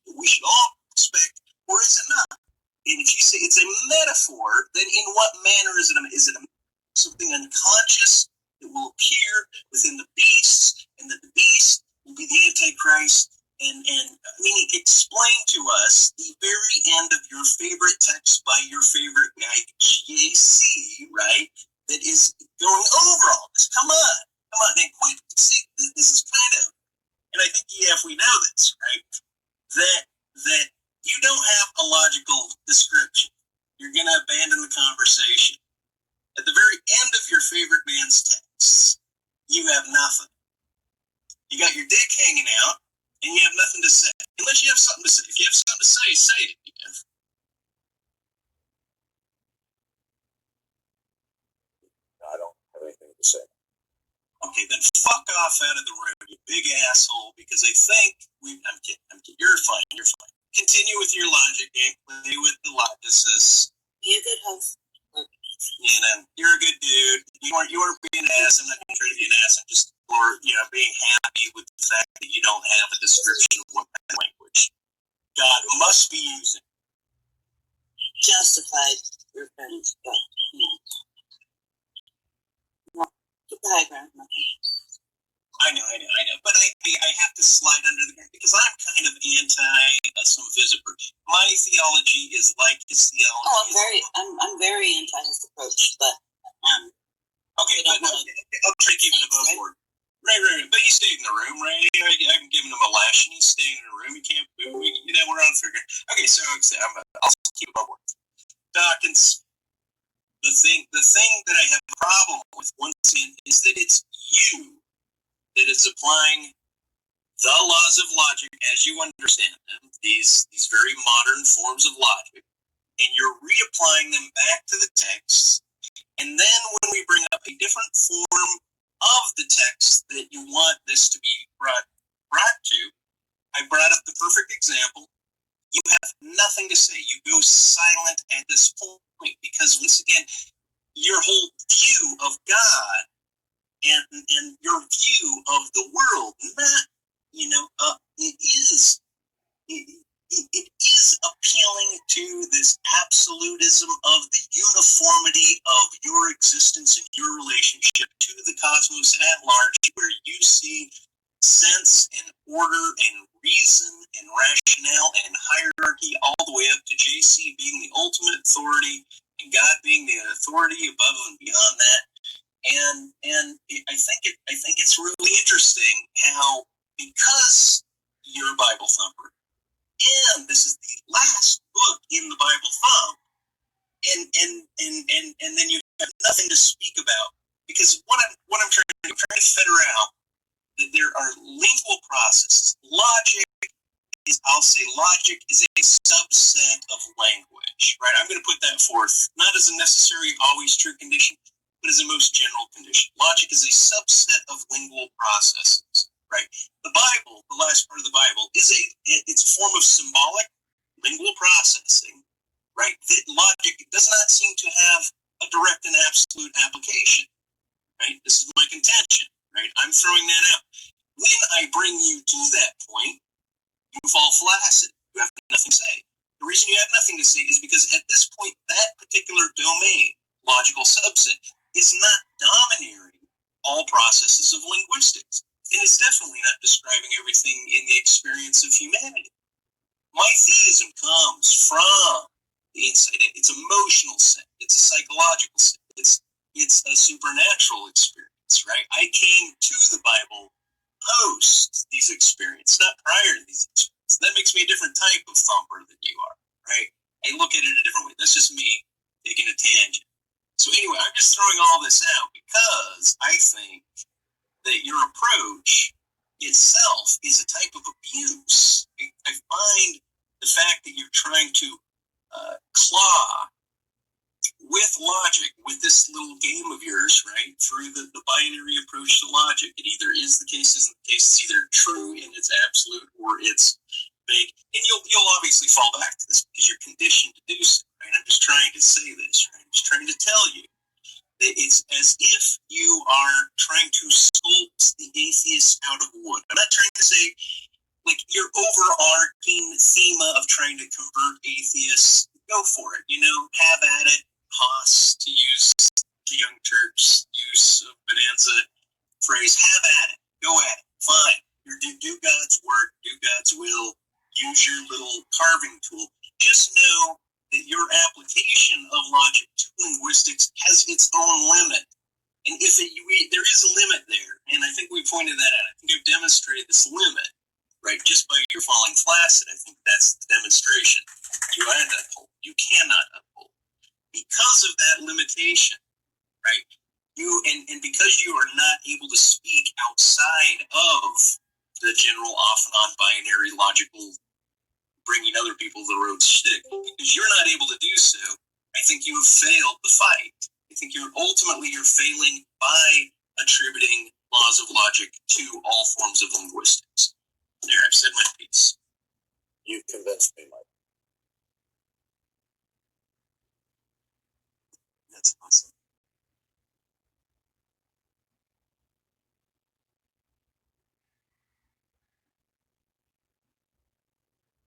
that we should all respect, or is it not? And if you say it's a metaphor, then in what manner is it? Is it something unconscious that will appear within the beasts, and that the beast will be the Antichrist? And explain to us the very end of your favorite text by your favorite guy, JC, right? That is going over all this. Come on, and quit. See, this is kind of, and I think we know this, right? That you don't have a logical description. You're going to abandon the conversation. At the very end of your favorite man's texts, you have nothing. You got your dick hanging out, and you have nothing to say. Unless you have something to say. If you have something to say, say it. I don't have anything to say. Okay, then fuck off out of the room, you big asshole, because I think I'm kidding. You're fine. Continue with your logic game. Play with the logicists. Be a good host. You're a good dude. You aren't being an ass. I'm not going to try to be an ass. I'm just being happy with the fact that you don't have a description of what kind of language God must be using. Justified your friends. Get the high ground. I know. But I have to slide under the ground because I'm kind of anti some visitor. My theology is like his theology. I'm very anti his approach, but okay, but I'll try to keep it above board. Right. But he stayed in the room, right? I'm giving him a lash, and he's staying in the room. He can't move. We're on figure. Okay, so I'll keep above board. Dawkins, the thing that I have a problem with once again is that it's you that is applying the laws of logic as you understand them, these very modern forms of logic, and you're reapplying them back to the text. And then when we bring up a different form of the text that you want this to be brought to, I brought up the perfect example. You have nothing to say. You go silent at this point because, once again, your whole view of God and your view of the world, it is appealing to this absolutism of the uniformity of your existence and your relationship to the cosmos at large, where you see sense and order and reason and rationale and hierarchy all the way up to JC being the ultimate authority and God being the authority above and beyond that. And I think it's really interesting how, because you're a Bible thumper, and this is the last book in the Bible thump, and then you have nothing to speak about, because what I'm trying to figure out that there are lingual processes. Logic is a subset of language, right? I'm going to put that forth not as a necessary, always true condition, but as a most general condition. Logic is a subset of lingual processes, right? The Bible, the last part of the Bible, it's a form of symbolic lingual processing, right? That logic does not seem to have a direct and absolute application, right? This is my contention, right? I'm throwing that out. When I bring you to that point, you fall flaccid. You have nothing to say. The reason you have nothing to say is because at this point, that particular domain, logical subset, is not domineering all processes of linguistics. And it's definitely not describing everything in the experience of humanity. My theism comes from the insight. It's emotional sense. It's a psychological sense. It's a supernatural experience, right? I came to the Bible post these experiences, not prior to these experiences. That makes me a different type of thumper than you are, right? I look at it a different way. That's just me taking a tangent. So anyway, I'm just throwing all this out because I think that your approach itself is a type of abuse. I find the fact that you're trying to claw with logic, with this little game of yours, right, through the binary approach to logic. It either is the case, isn't the case. It's either true and it's absolute, or it's vague. And you'll obviously fall back to this because you're conditioned to do so, right? I'm just trying to say this, right? I'm just trying to tell you that it's as if you are trying to sculpt the atheist out of wood. I'm not trying to say, like your overarching theme of trying to convert atheists, go for it. Have at it. Haas, to use the Young Turks' use of Bonanza phrase, have at it. Go at it. Fine. Do God's work. Do God's will. Use your little carving tool. Just know that your application of logic to linguistics has its own limit. And there is a limit there, and I think we pointed that out. I think I've demonstrated this limit, right? Just by your falling flaccid, I think that's the demonstration. You cannot uphold. Because of that limitation, right? And because you are not able to speak outside of the general off and on binary logical bringing other people to the road stick, because you're not able to do so, I think you have failed the fight. I think you're failing by attributing laws of logic to all forms of linguistics. There, I've said my piece. You've convinced me, Mike. That's awesome.